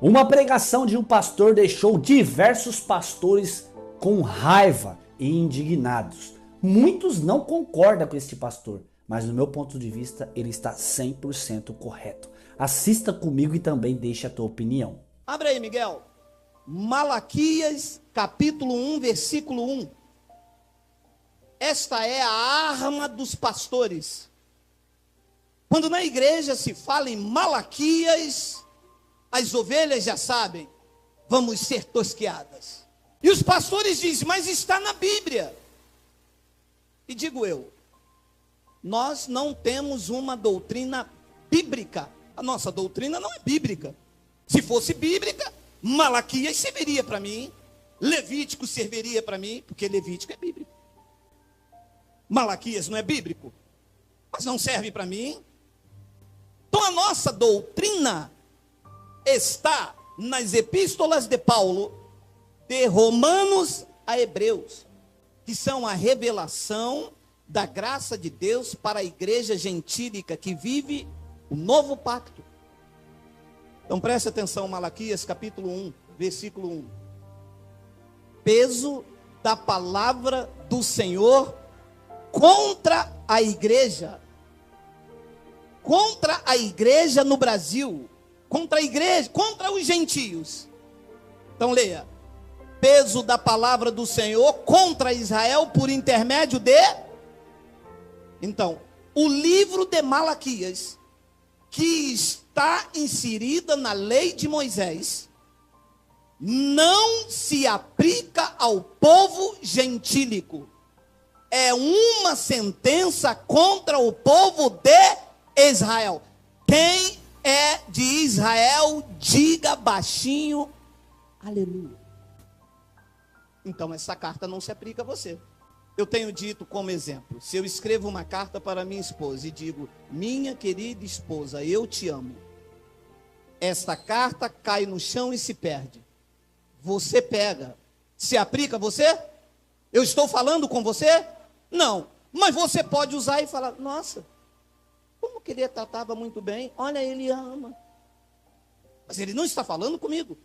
Uma pregação de um pastor deixou diversos pastores com raiva e indignados. Muitos não concordam com este pastor, mas no meu ponto de vista ele está 100% correto. Assista comigo e também deixe a tua opinião. Abre aí, Miguel. Malaquias, capítulo 1, versículo 1. Esta é a arma dos pastores. Quando na igreja se fala em Malaquias, as ovelhas já sabem, vamos ser tosqueadas. E os pastores dizem, mas está na Bíblia. E digo eu, nós não temos uma doutrina bíblica. A nossa doutrina não é bíblica. Se fosse bíblica, Malaquias serviria para mim, Levítico serviria para mim, porque Levítico é bíblico. Malaquias não é bíblico, mas não serve para mim. Então a nossa doutrina está nas epístolas de Paulo, de Romanos a Hebreus, que são a revelação da graça de Deus para a igreja gentílica que vive o novo pacto. Então preste atenção, Malaquias capítulo 1, versículo 1. Peso da palavra do Senhor contra a igreja no Brasil, contra a igreja, contra os gentios. Então leia. Peso da palavra do Senhor contra Israel por intermédio de... Então, o livro de Malaquias, que está inserida na lei de Moisés, não se aplica ao povo gentílico. É uma sentença contra o povo de Israel. Quem é de Israel, diga baixinho, aleluia. Então essa carta não se aplica a você. Eu tenho dito como exemplo, se eu escrevo uma carta para minha esposa e digo, minha querida esposa, eu te amo. Esta carta cai no chão e se perde. Você pega, se aplica a você? Eu estou falando com você? Não, mas você pode usar e falar, nossa, como que ele tratava muito bem, olha, ele ama. Mas ele não está falando comigo.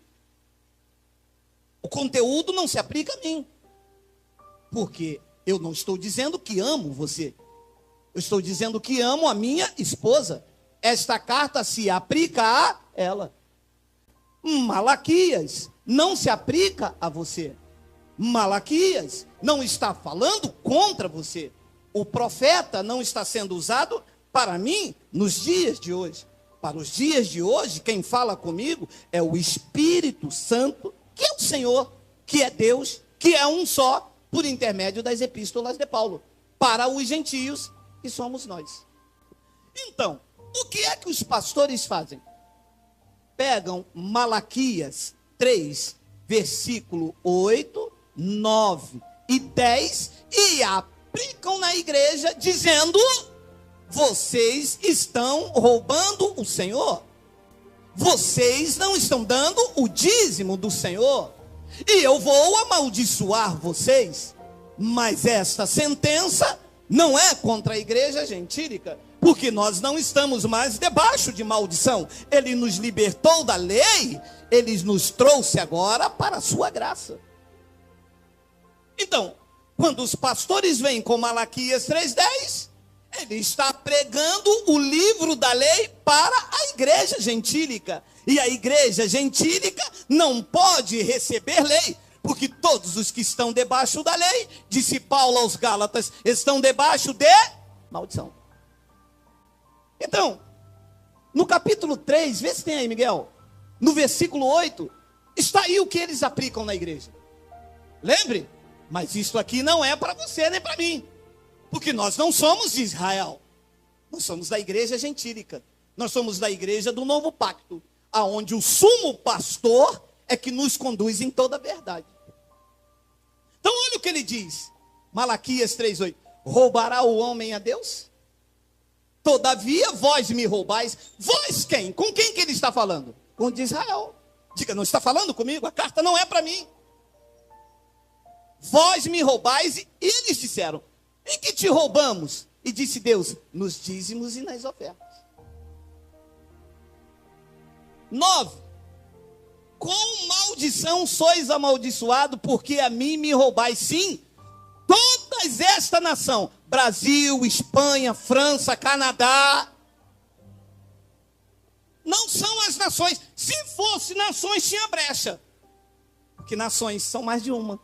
O conteúdo não se aplica a mim. Porque eu não estou dizendo que amo você. Eu estou dizendo que amo a minha esposa. Esta carta se aplica a ela. Malaquias não se aplica a você. Malaquias não está falando contra você. O profeta não está sendo usado para mim nos dias de hoje. Para os dias de hoje, quem fala comigo é o Espírito Santo, que é o Senhor, que é Deus, que é um só, por intermédio das epístolas de Paulo, para os gentios, que somos nós. Então, o que é que os pastores fazem? Pegam Malaquias 3, versículo 8, 9 e 10 e aplicam na igreja dizendo, vocês estão roubando o Senhor. Vocês não estão dando o dízimo do Senhor. E eu vou amaldiçoar vocês. Mas esta sentença não é contra a igreja gentílica, porque nós não estamos mais debaixo de maldição. Ele nos libertou da lei, ele nos trouxe agora para a sua graça. Então, quando os pastores vêm com Malaquias 3:10, ele está pregando o livro da lei para a igreja gentílica. E a igreja gentílica não pode receber lei, porque todos os que estão debaixo da lei, disse Paulo aos Gálatas, estão debaixo de maldição. Então, no capítulo 3, vê se tem aí, Miguel, no versículo 8, está aí o que eles aplicam na igreja. Lembre, mas isso aqui não é para você nem para mim. Porque nós não somos de Israel. Nós somos da igreja gentílica. Nós somos da igreja do novo pacto. Aonde o sumo pastor é que nos conduz em toda a verdade. Então olha o que ele diz. Malaquias 3:8. Roubará o homem a Deus? Todavia vós me roubais. Vós quem? Com quem que ele está falando? Com o de Israel. Diga, não está falando comigo? A carta não é para mim. Vós me roubais. E eles disseram, em que te roubamos? E disse Deus, nos dízimos e nas ofertas. 9. Com maldição sois amaldiçoado, porque a mim me roubais. Sim, todas esta nação, Brasil, Espanha, França, Canadá, não são as nações. Se fosse nações, tinha brecha. Porque nações são mais de uma.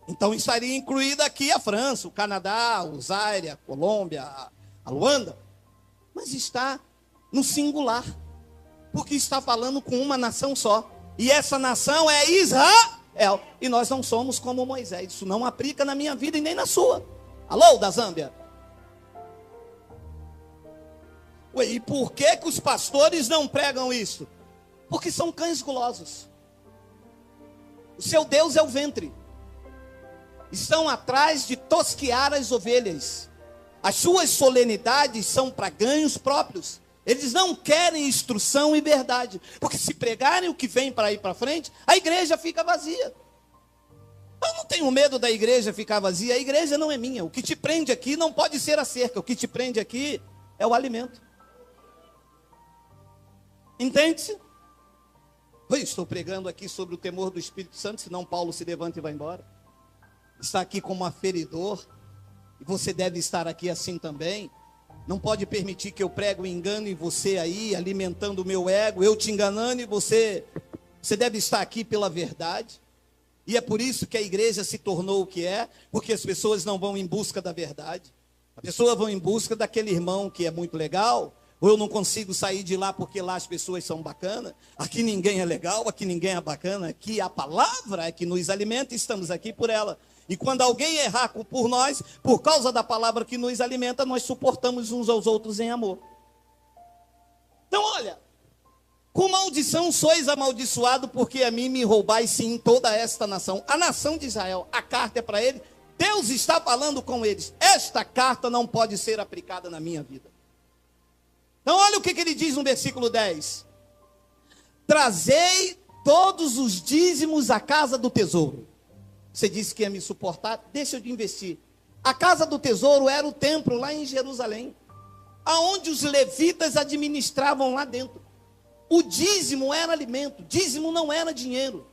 Então estaria incluída aqui a França, o Canadá, o Zaire, a Colômbia, a Luanda. Mas está no singular. Porque está falando com uma nação só. E essa nação é Israel. E nós não somos como Moisés. Isso não aplica na minha vida e nem na sua. Alô, da Zâmbia? Ué, e por que os pastores não pregam isso? Porque são cães gulosos. O seu Deus é o ventre. Estão atrás de tosquear as ovelhas. As suas solenidades são para ganhos próprios. Eles não querem instrução e verdade. Porque se pregarem o que vem para ir para frente, a igreja fica vazia. Eu não tenho medo da igreja ficar vazia. A igreja não é minha. O que te prende aqui não pode ser a cerca. O que te prende aqui é o alimento. Entende-se? Eu estou pregando aqui sobre o temor do Espírito Santo, senão Paulo se levanta e vai embora. Está aqui como aferidor, e você deve estar aqui assim também. Não pode permitir que eu pregue o engano em você aí, alimentando o meu ego, eu te enganando, e você deve estar aqui pela verdade. E é por isso que a igreja se tornou o que é, porque as pessoas não vão em busca da verdade. As pessoas vão em busca daquele irmão que é muito legal, ou eu não consigo sair de lá porque lá as pessoas são bacanas. Aqui ninguém é legal, aqui ninguém é bacana. Aqui a palavra é que nos alimenta e estamos aqui por ela. E quando alguém errar por nós, por causa da palavra que nos alimenta, nós suportamos uns aos outros em amor. Então olha, com maldição sois amaldiçoado, porque a mim me roubais sim toda esta nação. A nação de Israel, a carta é para ele. Deus está falando com eles. Esta carta não pode ser aplicada na minha vida. Então olha o que ele diz no versículo 10. Trazei todos os dízimos à casa do tesouro. Você disse que ia me suportar, deixa eu te investir. A casa do tesouro era o templo lá em Jerusalém, aonde os levitas administravam lá dentro. O dízimo era alimento, dízimo não era dinheiro.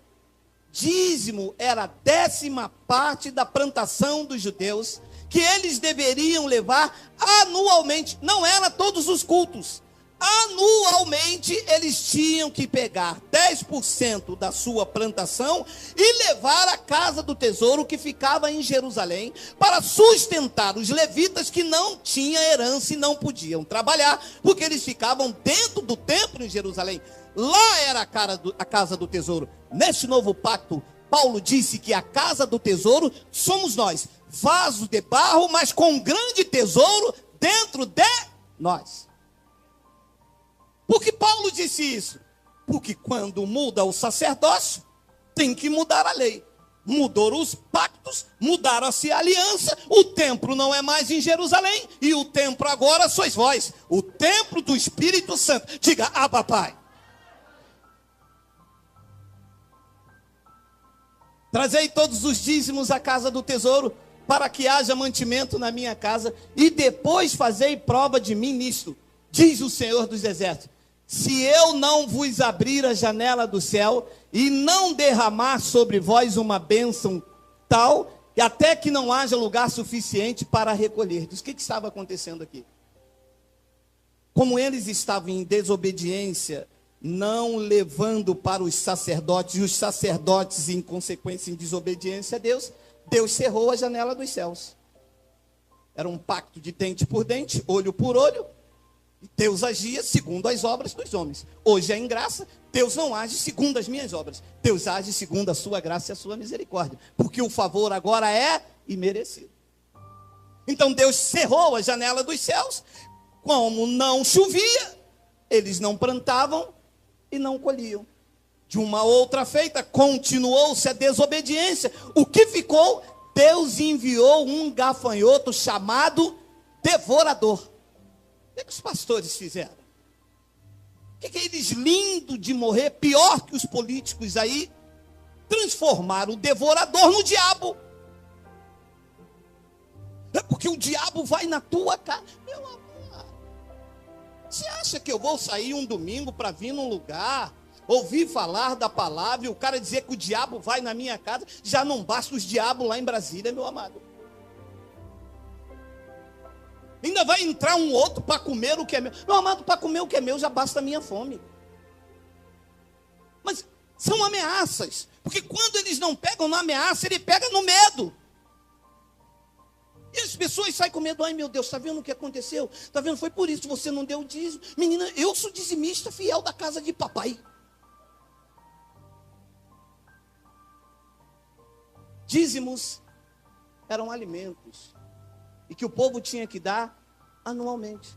Dízimo era a 10ª parte da plantação dos judeus, que eles deveriam levar anualmente, não era todos os cultos. Anualmente eles tinham que pegar 10% da sua plantação e levar à casa do tesouro que ficava em Jerusalém, para sustentar os levitas que não tinham herança e não podiam trabalhar, porque eles ficavam dentro do templo em Jerusalém. Lá era a casa do tesouro. Neste novo pacto, Paulo disse que a casa do tesouro somos nós, vasos de barro, mas com um grande tesouro dentro de nós. Por que Paulo disse isso? Porque quando muda o sacerdócio, tem que mudar a lei. Mudou os pactos, mudaram-se a aliança, o templo não é mais em Jerusalém, e o templo agora sois vós, o templo do Espírito Santo. Diga, Abba, Pai. Trazei todos os dízimos à casa do tesouro, para que haja mantimento na minha casa, e depois fazei prova de mim nisto, diz o Senhor dos Exércitos. Se eu não vos abrir a janela do céu e não derramar sobre vós uma bênção tal, e até que não haja lugar suficiente para recolher. O que estava acontecendo aqui? Como eles estavam em desobediência, não levando para os sacerdotes, e os sacerdotes em consequência em desobediência a Deus, Deus cerrou a janela dos céus. Era um pacto de dente por dente, olho por olho. Deus agia segundo as obras dos homens. Hoje é em graça, Deus não age segundo as minhas obras. Deus age segundo a sua graça e a sua misericórdia. Porque o favor agora é imerecido. Então Deus cerrou a janela dos céus. Como não chovia, eles não plantavam e não colhiam. De uma outra feita, continuou-se a desobediência. O que ficou? Deus enviou um gafanhoto chamado devorador. O que os pastores fizeram? O que eles, lindo de morrer, pior que os políticos aí, transformaram o devorador no diabo. É porque o diabo vai na tua casa. Meu amor, Você acha que eu vou sair um domingo para vir num lugar, ouvir falar da palavra e o cara dizer que o diabo vai na minha casa? Já não basta os diabos lá em Brasília, meu amado. Ainda vai entrar um outro para comer o que é meu. Meu amado, para comer o que é meu já basta a minha fome. Mas são ameaças. Porque quando eles não pegam na ameaça, ele pega no medo. E as pessoas saem com medo. Ai meu Deus, está vendo o que aconteceu? Está vendo? Foi por isso que você não deu o dízimo. Menina, eu sou dizimista fiel da casa de papai. Dízimos eram alimentos. E que o povo tinha que dar anualmente.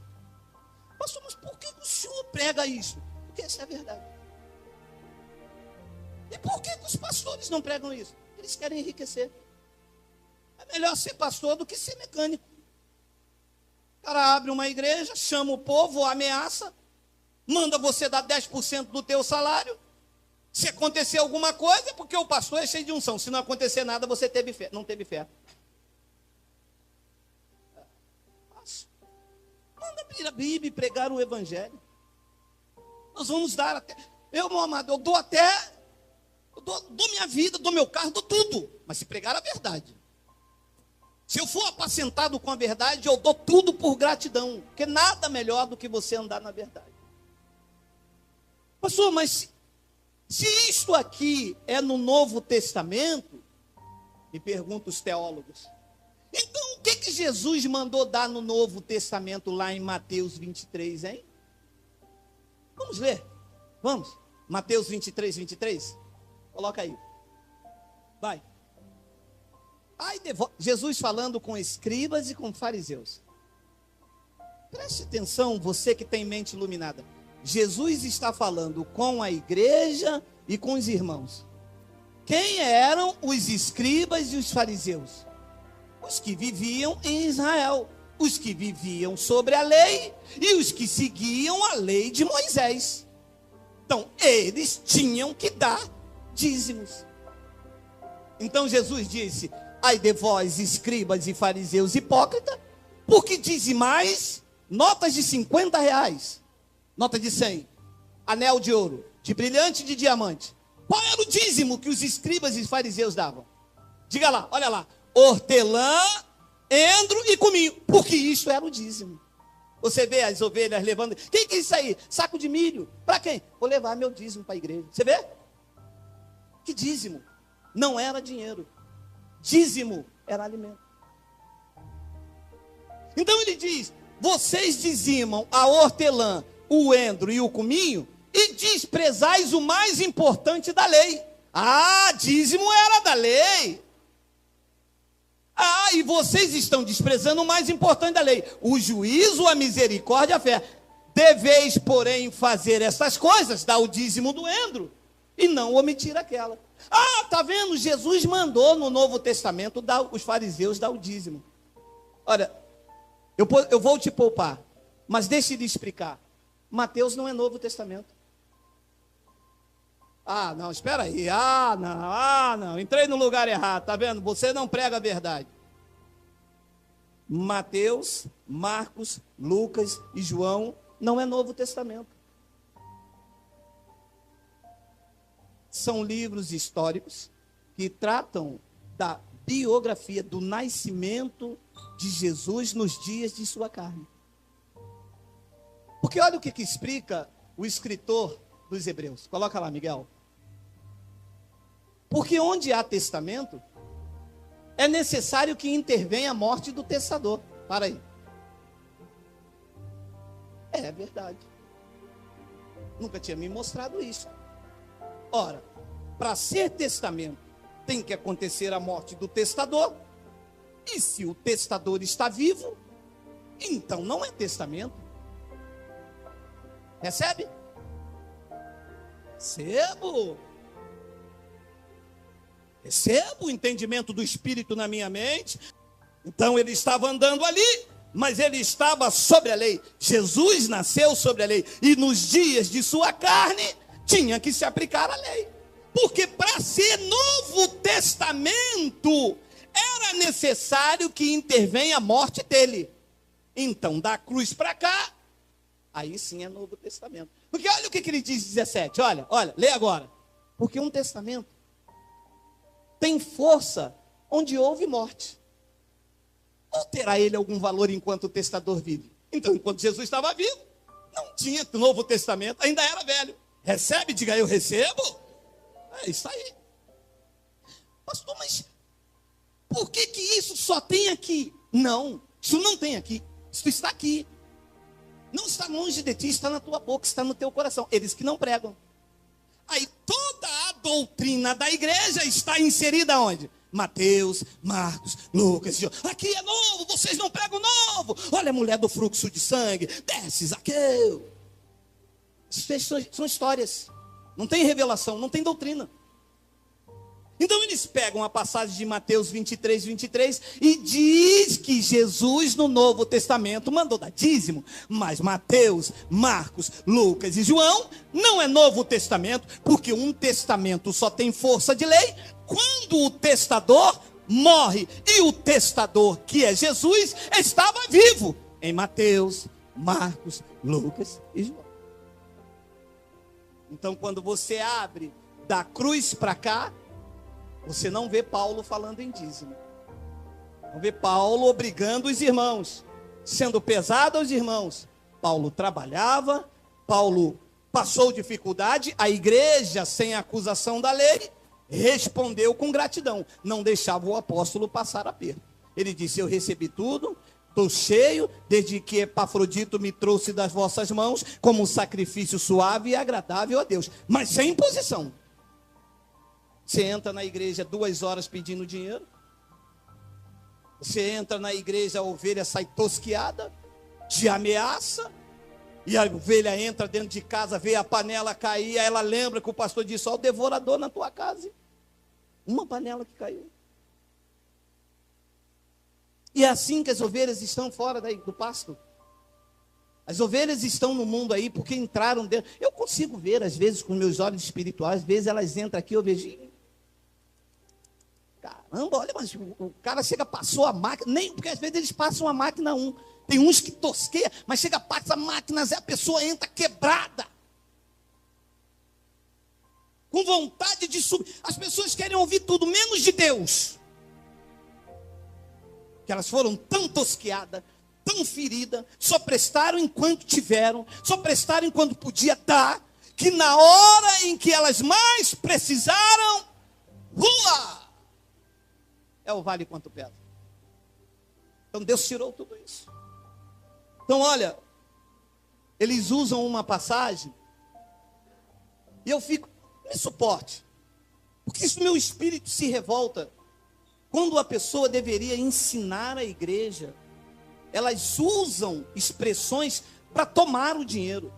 Pastor, mas por que o senhor prega isso? Porque essa é a verdade. E por que os pastores não pregam isso? Eles querem enriquecer. É melhor ser pastor do que ser mecânico. O cara abre uma igreja, chama o povo, ameaça, manda você dar 10% do teu salário. Se acontecer alguma coisa, é porque o pastor é cheio de unção. Se não acontecer nada, você teve fé. Não teve fé. Manda abrir a Bíblia e pregar o Evangelho. Nós vamos dar até. Eu, meu amado, eu dou até. Eu dou minha vida, dou meu carro, dou tudo. Mas se pregar a verdade. Se eu for apacentado com a verdade, eu dou tudo por gratidão. Porque nada melhor do que você andar na verdade. Pastor, mas se isto aqui é no Novo Testamento, me perguntam os teólogos, então o que Jesus mandou dar no Novo Testamento lá em Mateus 23, hein? Vamos ler, vamos. Mateus 23, 23, coloca aí, vai. Jesus falando com escribas e com fariseus. Preste atenção, você que tem mente iluminada. Jesus está falando com a igreja e com os irmãos. Quem eram os escribas e os fariseus? Os que viviam em Israel, os que viviam sobre a lei e os que seguiam a lei de Moisés. Então, eles tinham que dar dízimos. Então Jesus disse: ai de vós, escribas e fariseus hipócritas, porque dizimais notas de R$50, nota de 100, anel de ouro, de brilhante, de diamante. Qual era o dízimo que os escribas e fariseus davam? Diga lá, olha lá. Hortelã, endro e cominho. Porque isso era o dízimo. Você vê as ovelhas levando. Quem que é isso aí? Saco de milho. Para quem? Vou levar meu dízimo para a igreja. Você vê? Que dízimo? Não era dinheiro. Dízimo era alimento. Então ele diz: vocês dizimam a hortelã, o endro e o cominho, e desprezais o mais importante da lei. Ah, dízimo era da lei. Ah, e vocês estão desprezando o mais importante da lei: o juízo, a misericórdia, a fé. Deveis, porém, fazer essas coisas, dar o dízimo do endro, e não omitir aquela. Ah, tá vendo? Jesus mandou no Novo Testamento os fariseus dar o dízimo. Olha, eu vou te poupar, mas deixe de explicar. Mateus não é Novo Testamento. Ah, não, espera aí. Ah, não, entrei no lugar errado, tá vendo? Você não prega a verdade. Mateus, Marcos, Lucas e João não é Novo Testamento. São livros históricos que tratam da biografia do nascimento de Jesus nos dias de sua carne. Porque olha o que explica o escritor dos Hebreus. Coloca lá, Miguel. Porque onde há testamento, é necessário que intervenha a morte do testador. Para aí. É verdade. Nunca tinha me mostrado isso. Ora, para ser testamento, tem que acontecer a morte do testador. E se o testador está vivo, então não é testamento. Recebe? Recebo o entendimento do Espírito na minha mente. Então ele estava andando ali, mas ele estava sobre a lei. Jesus nasceu sobre a lei, e nos dias de sua carne tinha que se aplicar a lei. Porque para ser Novo Testamento era necessário que intervenha a morte dele. Então da cruz para cá Aí sim é Novo Testamento. Porque olha o que ele diz, 17. Olha, lê agora. Porque um testamento tem força onde houve morte. Ou terá ele algum valor enquanto o testador vive? Então, enquanto Jesus estava vivo, não tinha Novo Testamento, ainda era velho. Recebe, diga eu recebo. É isso aí. Pastor, mas por que isso só tem aqui? Não, isso não tem aqui. Isso está aqui. Não está longe de ti, está na tua boca, está no teu coração. Eles que não pregam. Aí toda a doutrina da igreja está inserida onde? Mateus, Marcos, Lucas, João. Aqui é novo, vocês não pregam novo. Olha a mulher do fluxo de sangue, desce Zaqueu. Isso são histórias. Não tem revelação, não tem doutrina. Então eles pegam a passagem de Mateus 23, 23 e diz que Jesus no Novo Testamento mandou dar dízimo, mas Mateus, Marcos, Lucas e João não é Novo Testamento, porque um testamento só tem força de lei quando o testador morre, e o testador, que é Jesus, estava vivo em Mateus, Marcos, Lucas e João. Então quando você abre da cruz para cá, você não vê Paulo falando em dízimo. Não vê Paulo obrigando os irmãos, sendo pesado aos irmãos. Paulo trabalhava, Paulo passou dificuldade, a igreja, sem acusação da lei, respondeu com gratidão. Não deixava o apóstolo passar aperto. Ele disse, eu recebi tudo, estou cheio, desde que Epafrodito me trouxe das vossas mãos, como um sacrifício suave e agradável a Deus. Mas sem imposição. Você entra na igreja 2 horas pedindo dinheiro. Você entra na igreja, a ovelha sai tosquiada, te ameaça. E a ovelha entra dentro de casa, vê a panela cair. Aí ela lembra que o pastor disse, ó, o devorador na tua casa. Uma panela que caiu. E é assim que as ovelhas estão fora do pasto. As ovelhas estão no mundo aí porque entraram dentro. Eu consigo ver, às vezes, com meus olhos espirituais, às vezes elas entram aqui, eu vejo... Caramba, olha, mas o cara chega, passou a máquina, nem, porque às vezes eles passam a máquina tem uns que tosqueiam, mas chega, passa a máquina, a pessoa entra quebrada, com vontade de subir. As pessoas querem ouvir tudo, menos de Deus, que elas foram tão tosqueadas, tão feridas, só prestaram enquanto tiveram, só prestaram enquanto podia dar, que na hora em que elas mais precisaram, rua! É o vale quanto pesa. Então Deus tirou tudo isso. Então olha, eles usam uma passagem, e eu fico, me suporte, porque isso meu espírito se revolta, quando a pessoa deveria ensinar a igreja, elas usam expressões para tomar o dinheiro.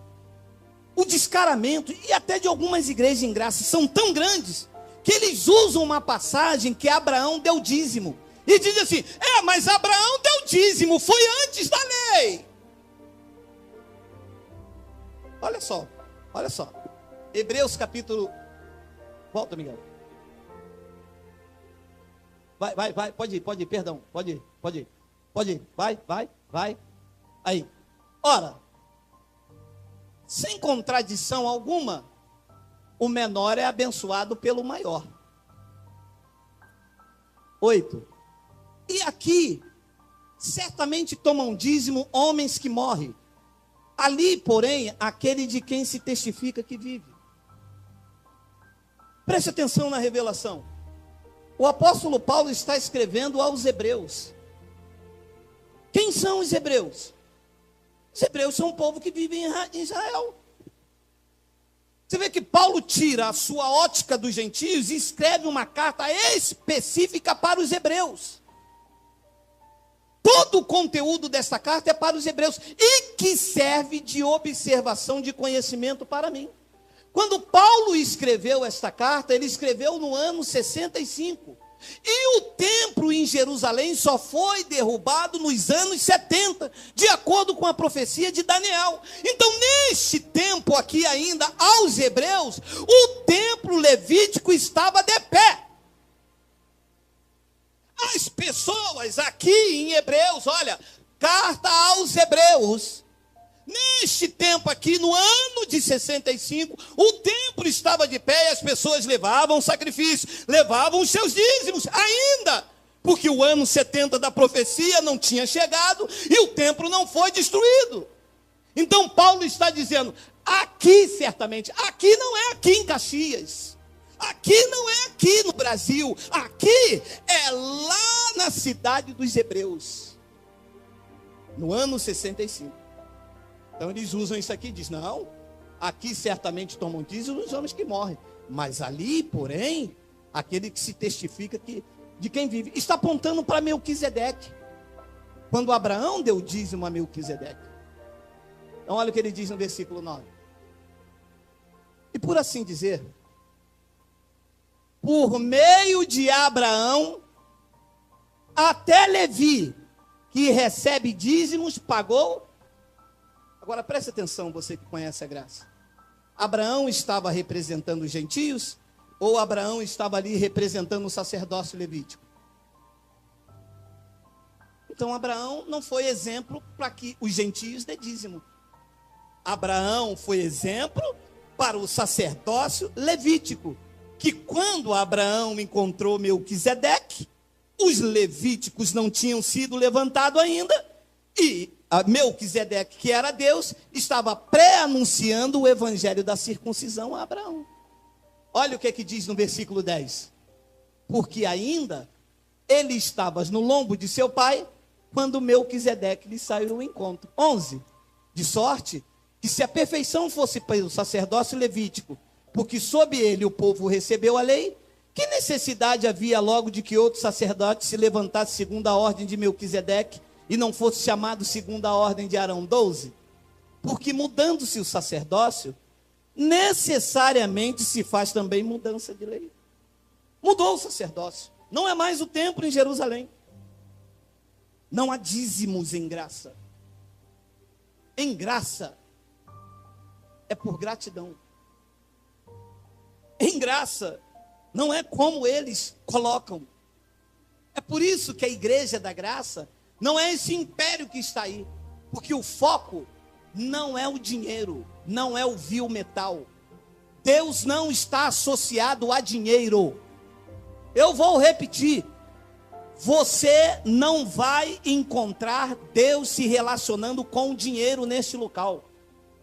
O descaramento, e até de algumas igrejas em graça, são tão grandes, que eles usam uma passagem que Abraão deu dízimo. E diz assim, mas Abraão deu dízimo, foi antes da lei. Olha só. Hebreus capítulo... Volta, Miguel. Vai, pode ir, perdão, pode ir, vai. Aí, ora, sem contradição alguma, o menor é abençoado pelo maior. 8. E aqui, certamente tomam dízimo homens que morrem. Ali, porém, aquele de quem se testifica que vive. Preste atenção na revelação. O apóstolo Paulo está escrevendo aos hebreus. Quem são os hebreus? Os hebreus são um povo que vive em Israel. Você vê que Paulo tira a sua ótica dos gentios e escreve uma carta específica para os hebreus. Todo o conteúdo dessa carta é para os hebreus e que serve de observação, de conhecimento para mim. Quando Paulo escreveu esta carta, ele escreveu no ano 65. E o templo em Jerusalém só foi derrubado nos anos 70, de acordo com a profecia de Daniel. Então, neste tempo aqui ainda, aos hebreus, o templo levítico estava de pé. As pessoas aqui em Hebreus, olha, carta aos hebreus, Neste tempo aqui, no ano de 65, o templo estava de pé e as pessoas levavam sacrifício, levavam os seus dízimos ainda, porque o ano 70 da profecia não tinha chegado e o templo não foi destruído. Então Paulo está dizendo, aqui certamente, aqui não é aqui em Caxias, aqui não é aqui no Brasil, aqui é lá na cidade dos Hebreus, no ano 65. Então eles usam isso aqui e dizem, não, aqui certamente tomam dízimo os homens que morrem, mas ali, porém, aquele que se testifica que, de quem vive, está apontando para Melquisedeque, quando Abraão deu dízimo a Melquisedeque. Então olha o que ele diz no versículo 9, e por assim dizer, por meio de Abraão, até Levi, que recebe dízimos, pagou. Agora preste atenção, você que conhece a graça. Abraão estava representando os gentios, ou Abraão estava ali representando o sacerdócio levítico? Então Abraão não foi exemplo para que os gentios dê dízimo. Abraão foi exemplo para o sacerdócio levítico, que quando Abraão encontrou Melquisedeque, os levíticos não tinham sido levantados ainda, e Melquisedeque, que era Deus, estava pré-anunciando o evangelho da circuncisão a Abraão. Olha o que diz no versículo 10. Porque ainda ele estava no lombo de seu pai, quando Melquisedeque lhe saiu ao encontro. 11. De sorte que se a perfeição fosse pelo sacerdócio levítico, porque sob ele o povo recebeu a lei, que necessidade havia logo de que outro sacerdote se levantasse segundo a ordem de Melquisedeque, e não fosse chamado segundo a ordem de Arão? 12. Porque mudando-se o sacerdócio, necessariamente se faz também mudança de lei. Mudou o sacerdócio. Não é mais o templo em Jerusalém. Não há dízimos em graça. Em graça é por gratidão. Em graça não é como eles colocam. É por isso que a igreja da graça não é esse império que está aí, porque o foco não é o dinheiro, não é o vil metal. Deus não está associado a dinheiro. Eu vou repetir, você não vai encontrar Deus se relacionando com dinheiro neste local.